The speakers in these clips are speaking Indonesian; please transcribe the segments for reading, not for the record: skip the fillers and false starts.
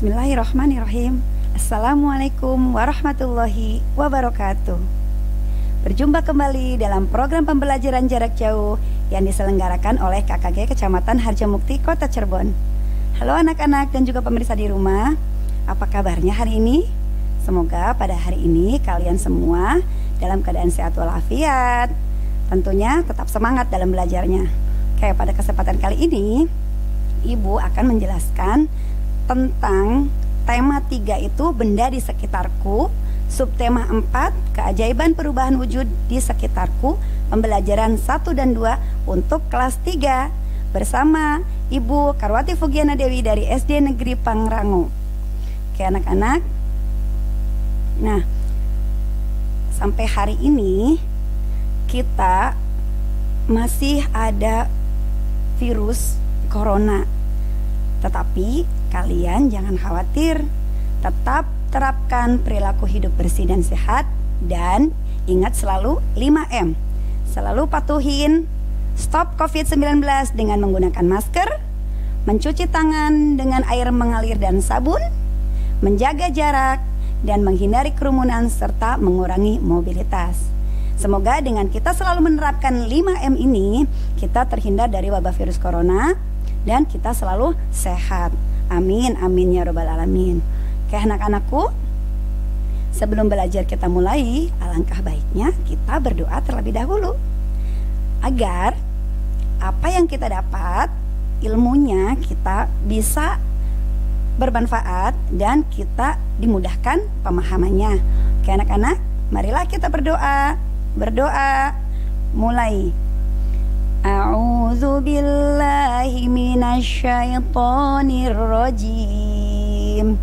Bismillahirrahmanirrahim. Assalamualaikum warahmatullahi wabarakatuh. Berjumpa kembali dalam program pembelajaran jarak jauh yang diselenggarakan oleh KKG Kecamatan Harjamukti, Kota Cirebon. Halo anak-anak dan juga pemirsa di rumah, apa kabarnya hari ini? Semoga pada hari ini kalian semua dalam keadaan sehat walafiat. Tentunya tetap semangat dalam belajarnya. Kayak pada kesempatan kali ini, Ibu akan menjelaskan tentang tema 3 itu benda di sekitarku, subtema 4 keajaiban perubahan wujud di sekitarku, pembelajaran 1 dan 2 untuk kelas 3 bersama Ibu Karwati Fugiana Dewi dari SD Negeri Pangrango. Oke anak-anak, nah sampai hari ini kita masih ada virus corona, tetapi kalian jangan khawatir, tetap terapkan perilaku hidup bersih dan sehat, dan ingat selalu 5M. Selalu patuhin stop COVID-19 dengan menggunakan masker, mencuci tangan dengan air mengalir dan sabun, menjaga jarak, dan menghindari kerumunan serta mengurangi mobilitas. Semoga dengan kita selalu menerapkan 5M ini, kita terhindar dari wabah virus corona dan kita selalu sehat. Amin, amin ya robbal alamin. Oke anak-anakku, sebelum belajar kita mulai, alangkah baiknya kita berdoa terlebih dahulu agar apa yang kita dapat, ilmunya kita bisa bermanfaat dan kita dimudahkan pemahamannya. Oke anak-anak, marilah kita berdoa. Berdoa mulai. A'udzu billahi minasyaitonir rajim.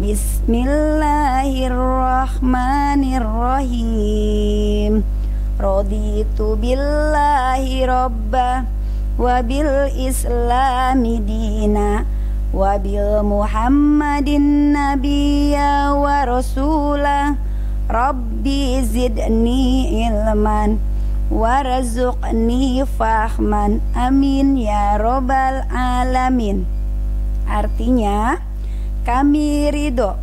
Bismillahirrahmanirrahim. Raditu billahi rabba wa bil islami dina wa bil muhammadin nabiyya wa rasulah. Rabbi zidni ilman warzuqni fahman. Amin ya robbal alamin. Artinya, kami ridho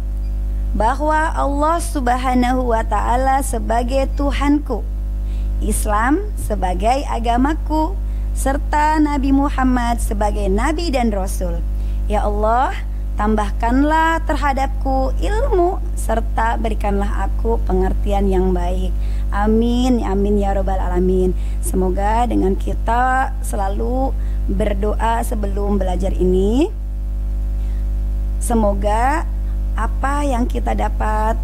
bahwa Allah Subhanahu wa ta'ala sebagai Tuhanku, Islam sebagai agamaku, serta Nabi Muhammad sebagai Nabi dan Rasul. Ya Allah, tambahkanlah terhadapku ilmu serta berikanlah aku pengertian yang baik. Amin, amin ya robbal alamin. Semoga dengan kita selalu berdoa sebelum belajar ini, semoga apa yang kita dapat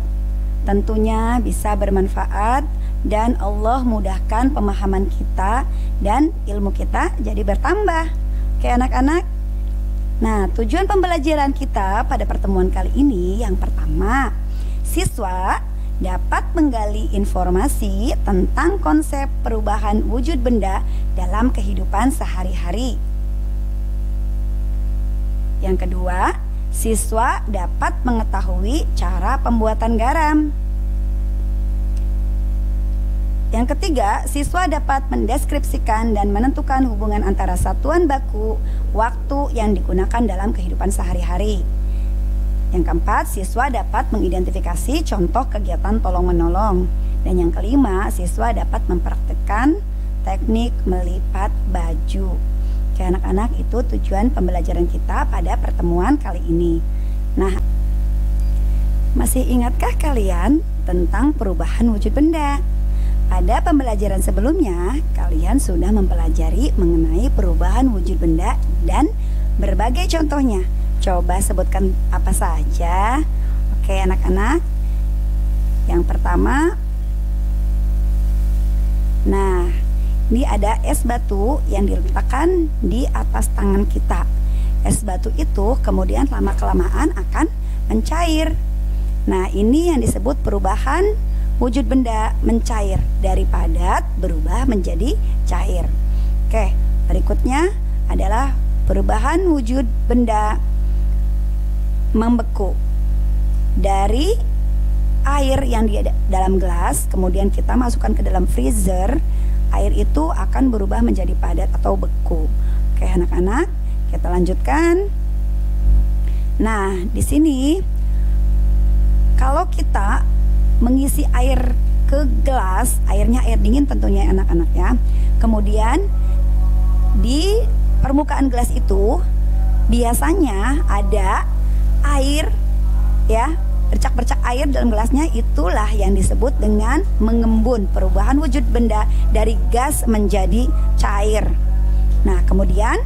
tentunya bisa bermanfaat dan Allah mudahkan pemahaman kita dan ilmu kita jadi bertambah. Oke anak-anak, nah tujuan pembelajaran kita pada pertemuan kali ini yang pertama, siswa dapat menggali informasi tentang konsep perubahan wujud benda dalam kehidupan sehari-hari. Yang kedua, siswa dapat mengetahui cara pembuatan garam. Yang ketiga, siswa dapat mendeskripsikan dan menentukan hubungan antara satuan baku waktu yang digunakan dalam kehidupan sehari-hari. Yang keempat, siswa dapat mengidentifikasi contoh kegiatan tolong-menolong. Dan yang kelima, siswa dapat mempraktikkan teknik melipat baju. Oke anak-anak, itu tujuan pembelajaran kita pada pertemuan kali ini. Nah, masih ingatkah kalian tentang perubahan wujud benda? Pada pembelajaran sebelumnya, kalian sudah mempelajari mengenai perubahan wujud benda dan berbagai contohnya. Coba sebutkan apa saja. Oke anak-anak, yang pertama, nah ini ada es batu yang diletakkan di atas tangan kita. Es batu itu kemudian lama-kelamaan akan mencair. Nah ini yang disebut perubahan wujud benda mencair, dari padat berubah menjadi cair. Oke, berikutnya adalah perubahan wujud benda membeku. Dari air yang di dalam gelas kemudian kita masukkan ke dalam freezer, air itu akan berubah menjadi padat atau beku. Oke anak-anak, kita lanjutkan. Nah, di sini kalau kita mengisi air ke gelas, airnya air dingin tentunya anak-anak ya. Kemudian di permukaan gelas itu biasanya ada air ya, bercak-bercak air dalam gelasnya, itulah yang disebut dengan mengembun, perubahan wujud benda dari gas menjadi cair. Nah, kemudian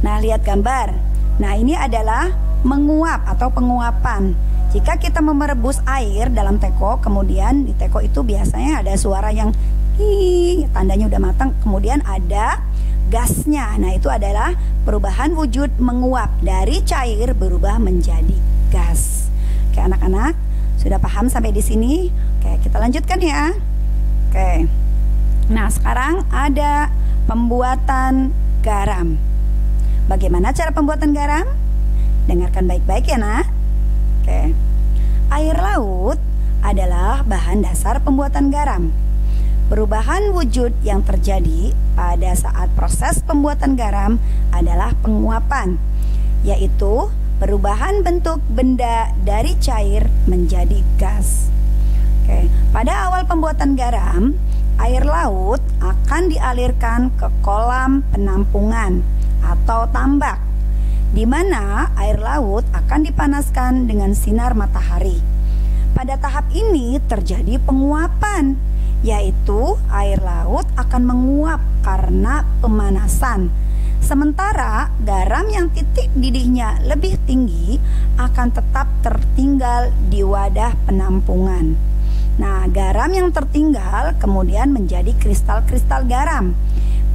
lihat gambar. Nah, ini adalah menguap atau penguapan. Jika kita merebus air dalam teko, kemudian di teko itu biasanya ada suara yang tandanya udah matang, kemudian ada gasnya. Nah, itu adalah perubahan wujud menguap dari cair berubah menjadi gas. Oke, anak-anak, sudah paham sampai di sini? Oke, kita lanjutkan ya. Oke. Nah, sekarang ada pembuatan garam. Bagaimana cara pembuatan garam? Dengarkan baik-baik ya, Nak. Oke. Air laut adalah bahan dasar pembuatan garam. Perubahan wujud yang terjadi pada saat proses pembuatan garam adalah penguapan, yaitu perubahan bentuk benda dari cair menjadi gas. Oke, pada awal pembuatan garam, air laut akan dialirkan ke kolam penampungan atau tambak, di mana air laut akan dipanaskan dengan sinar matahari. Pada tahap ini terjadi penguapan, yaitu air laut akan menguap karena pemanasan. Sementara garam yang titik didihnya lebih tinggi akan tetap tertinggal di wadah penampungan. Nah, garam yang tertinggal kemudian menjadi kristal-kristal garam.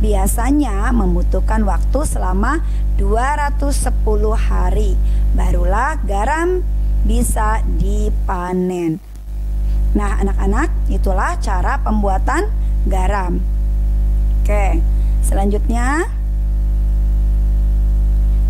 Biasanya membutuhkan waktu selama 210 hari, barulah garam bisa dipanen. Nah, anak-anak, itulah cara pembuatan garam. Oke, selanjutnya.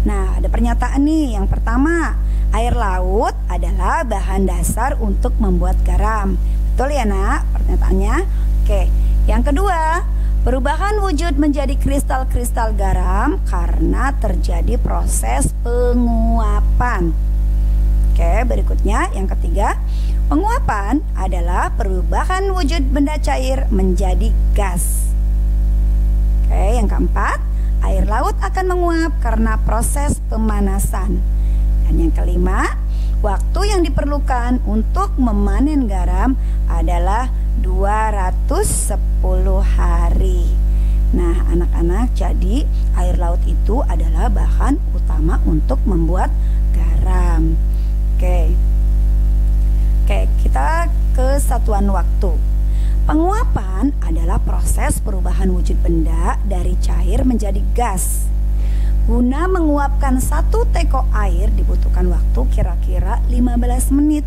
Nah, ada pernyataan nih. Yang pertama, air laut adalah bahan dasar untuk membuat garam. Betul ya, Nak? Pernyataannya. Oke, yang kedua, perubahan wujud menjadi kristal-kristal garam karena terjadi proses penguapan. Oke, berikutnya yang ketiga, penguapan adalah perubahan wujud benda cair menjadi gas. Oke, yang keempat, air laut akan menguap karena proses pemanasan. Dan yang kelima, waktu yang diperlukan untuk memanen garam adalah 210 hari. Nah, anak-anak, jadi air laut itu adalah bahan utama untuk membuat garam. Oke, kita ke satuan waktu. Penguapan adalah proses perubahan wujud benda dari cair menjadi gas. Guna menguapkan 1 teko air dibutuhkan waktu kira-kira 15 menit.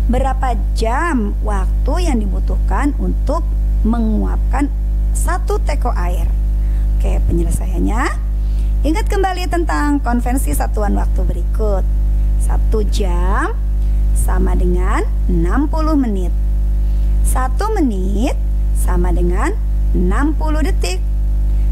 Berapa jam waktu yang dibutuhkan untuk menguapkan 1 teko air? Oke, penyelesaiannya. Ingat kembali tentang konvensi satuan waktu berikut. 1 jam sama dengan 60 menit. 1 menit sama dengan 60 detik.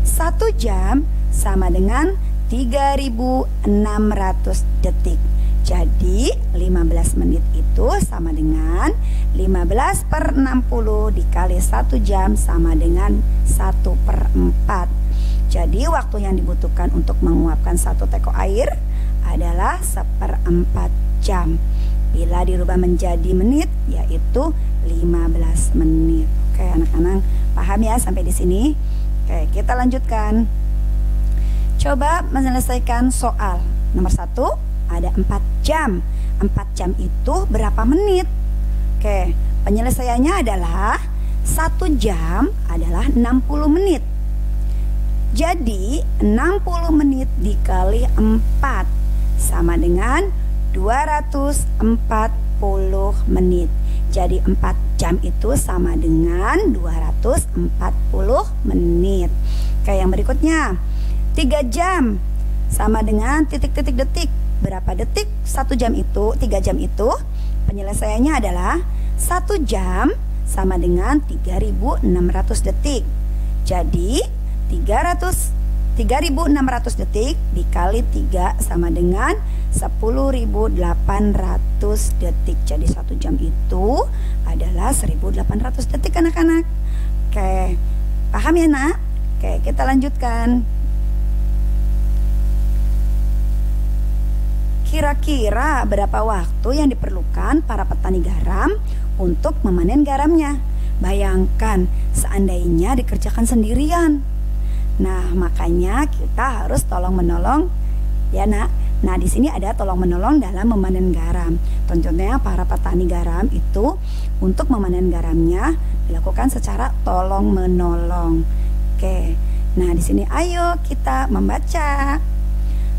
1 jam sama dengan 3.600 detik. Jadi 15 menit itu sama dengan 15/60 dikali 1 jam sama dengan 1/4. Jadi waktu yang dibutuhkan untuk menguapkan 1 teko air adalah 1/4 jam. Bila dirubah menjadi menit, yaitu 15 menit. Oke, anak-anak, paham ya sampai di sini? Oke, kita lanjutkan. Coba menyelesaikan soal. Nomor 1, ada 4 jam. 4 jam itu berapa menit? Oke, penyelesaiannya adalah 1 jam adalah 60 menit. Jadi 60 menit dikali 4 sama dengan 240 menit. Jadi 4 jam itu sama dengan 240 menit. Oke, yang berikutnya 3 jam sama dengan titik-titik detik. Berapa detik 1 jam itu? 3 jam itu penyelesaiannya adalah 1 jam sama dengan 3.600 detik. Jadi 3.600 detik dikali 3 sama dengan 10.800 detik. Jadi 1 jam itu adalah 1.800 detik anak-anak. Oke, paham ya nak? Oke, kita lanjutkan. Kira-kira berapa waktu yang diperlukan para petani garam untuk memanen garamnya? Bayangkan seandainya dikerjakan sendirian. Nah, makanya kita harus tolong-menolong ya nak. Nah, di sini ada tolong-menolong dalam memanen garam. Contohnya para petani garam itu untuk memanen garamnya dilakukan secara tolong-menolong. Oke. Nah, di sini ayo kita membaca.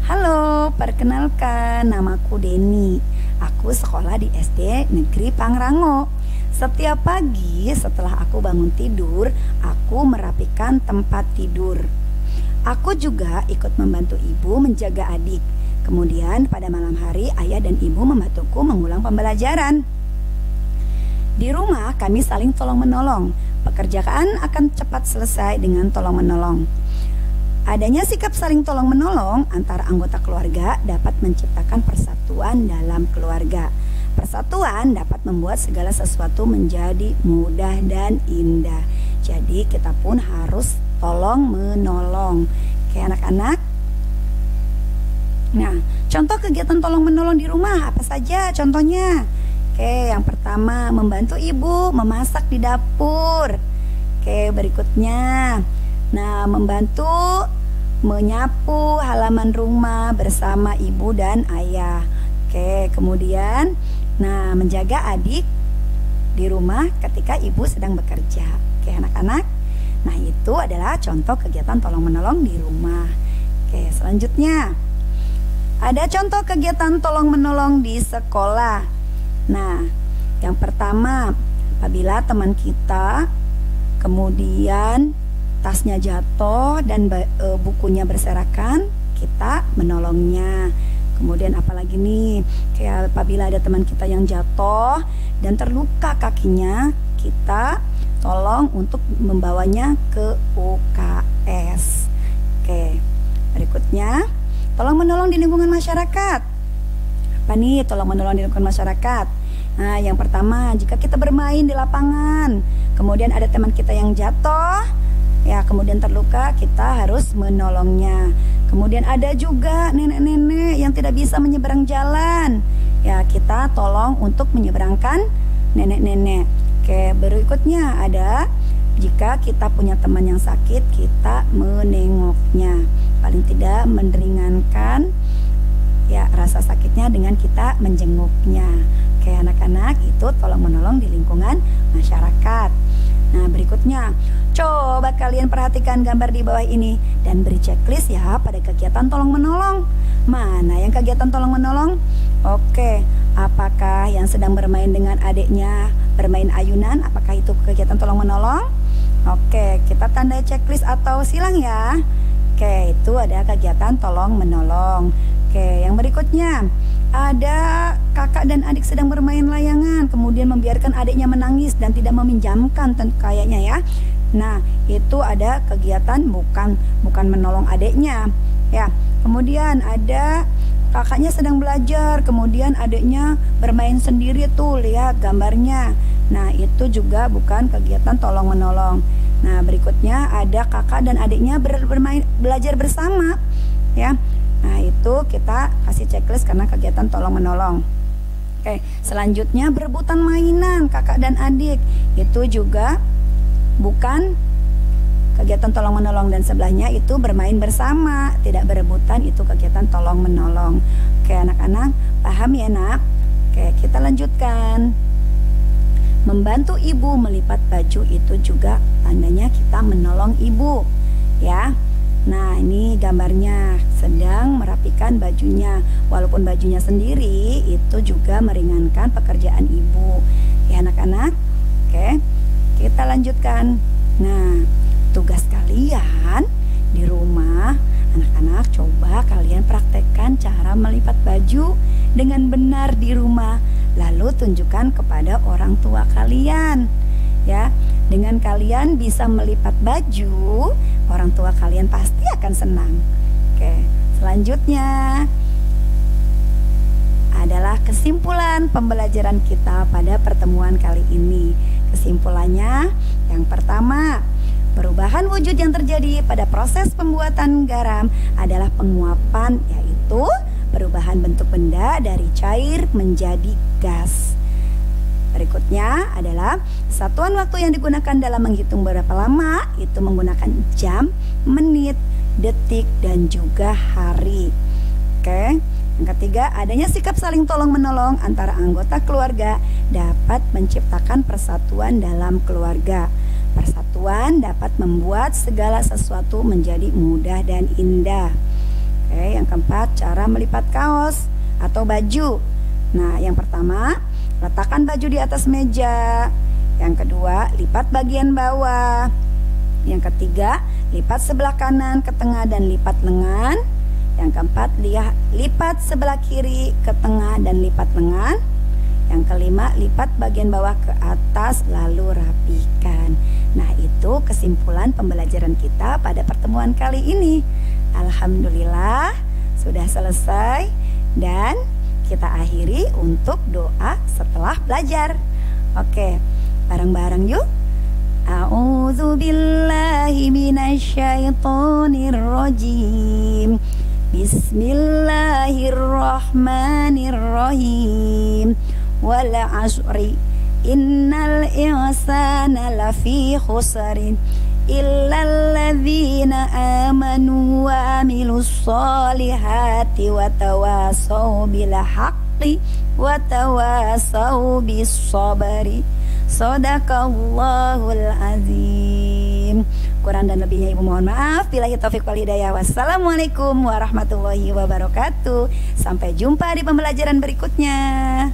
Halo, perkenalkan, namaku Deni. Aku sekolah di SD Negeri Pangrango. Setiap pagi setelah aku bangun tidur, aku merapikan tempat tidur. Aku juga ikut membantu ibu menjaga adik. Kemudian pada malam hari ayah dan ibu membantuku mengulang pembelajaran. Di rumah kami saling tolong-menolong. Pekerjaan akan cepat selesai dengan tolong-menolong. Adanya sikap saling tolong-menolong antara anggota keluarga dapat menciptakan persatuan dalam keluarga. Persatuan dapat membuat segala sesuatu menjadi mudah dan indah. Jadi kita pun harus tolong-menolong. Oke anak-anak. Nah, contoh kegiatan tolong-menolong di rumah apa saja contohnya? Oke, yang pertama membantu ibu memasak di dapur. Oke, berikutnya membantu menyapu halaman rumah bersama ibu dan ayah. Oke, kemudian menjaga adik di rumah ketika ibu sedang bekerja. Oke, anak-anak. Nah, itu adalah contoh kegiatan tolong-menolong di rumah. Oke, selanjutnya ada contoh kegiatan tolong-menolong di sekolah. Nah, yang pertama, apabila teman kita kemudian tasnya jatuh dan bukunya berserakan, kita menolongnya. Kemudian apalagi nih, kayak apabila ada teman kita yang jatuh dan terluka kakinya, kita tolong untuk membawanya ke UKS. Oke, berikutnya tolong menolong di lingkungan masyarakat. Apa nih tolong menolong di lingkungan masyarakat? Nah, yang pertama, jika kita bermain di lapangan, kemudian ada teman kita yang jatuh, ya kemudian terluka, kita harus menolongnya. Kemudian ada juga nenek-nenek yang tidak bisa menyeberang jalan, ya kita tolong untuk menyeberangkan nenek-nenek. Oke, berikutnya ada jika kita punya teman yang sakit, kita menengoknya. Paling tidak meringankan ya rasa sakitnya dengan kita menjenguknya. Oke anak-anak, itu tolong menolong di lingkungan masyarakat. Nah, berikutnya coba kalian perhatikan gambar di bawah ini dan beri checklist ya pada kegiatan tolong menolong. Mana yang kegiatan tolong menolong? Oke, apakah yang sedang bermain dengan adiknya bermain ayunan? Apakah itu kegiatan tolong menolong? Oke, kita tandai checklist atau silang ya. Oke, itu ada kegiatan tolong menolong. Oke, yang berikutnya ada kakak dan adik sedang bermain layangan, kemudian membiarkan adiknya menangis dan tidak meminjamkan, kayaknya ya. Nah, itu ada kegiatan bukan menolong adiknya, ya. Kemudian ada kakaknya sedang belajar, kemudian adiknya bermain sendiri tuh, lihat gambarnya. Nah, itu juga bukan kegiatan tolong menolong. Nah, berikutnya ada kakak dan adiknya belajar bersama, ya. Nah, itu kita kasih checklist karena kegiatan tolong menolong. Oke, selanjutnya berebutan mainan kakak dan adik, itu juga bukan kegiatan tolong menolong, dan sebelahnya itu bermain bersama, tidak berebutan, itu kegiatan tolong menolong. Oke anak-anak, paham ya nak? Oke, kita lanjutkan. Membantu ibu melipat baju itu juga tandanya kita menolong ibu, ya. Nah, ini gambarnya sedang merapikan bajunya. Walaupun bajunya sendiri, itu juga meringankan pekerjaan ibu. Ya anak-anak. Oke, kita lanjutkan. Nah, tugas kalian di rumah, anak-anak coba kalian praktekkan cara melipat baju dengan benar di rumah. Lalu tunjukkan kepada orang tua kalian. Ya, dengan kalian bisa melipat baju, orang tua kalian pasti akan senang. Oke, selanjutnya adalah kesimpulan pembelajaran kita pada pertemuan kali ini. Kesimpulannya, yang pertama, perubahan wujud yang terjadi pada proses pembuatan garam adalah penguapan, yaitu perubahan bentuk benda dari cair menjadi gas. Berikutnya adalah satuan waktu yang digunakan dalam menghitung berapa lama, itu menggunakan jam, menit, detik, dan juga hari. Oke. Yang ketiga, adanya sikap saling tolong-menolong antara anggota keluarga dapat menciptakan persatuan dalam keluarga. Persatuan dapat membuat segala sesuatu menjadi mudah dan indah. Oke, yang keempat, cara melipat kaos atau baju. Nah, yang pertama, letakkan baju di atas meja. Yang kedua, lipat bagian bawah. Yang ketiga, lipat sebelah kanan ke tengah dan lipat lengan. Yang keempat, lipat sebelah kiri ke tengah dan lipat lengan. Yang kelima, lipat bagian bawah ke atas lalu rapikan. Nah, itu kesimpulan pembelajaran kita pada pertemuan kali ini. Alhamdulillah sudah selesai, dan kita akhiri untuk doa setelah belajar. Oke, bareng-bareng yuk. A'udzu billahi minasyaitonir rajim. Bismillahirrahmanirrahim. Wal 'asri innal insana lafi khusrin illal ladzina amanu wa amilus solihati wa tawasaw bil haqqi wa tawasaw bis sabri. Shadaqallahul azim. Kurang dan lebihnya ibu mohon maaf. Billahi taufiq wal hidayah. Wassalamualaikum warahmatullahi wabarakatuh. Sampai jumpa di pembelajaran berikutnya.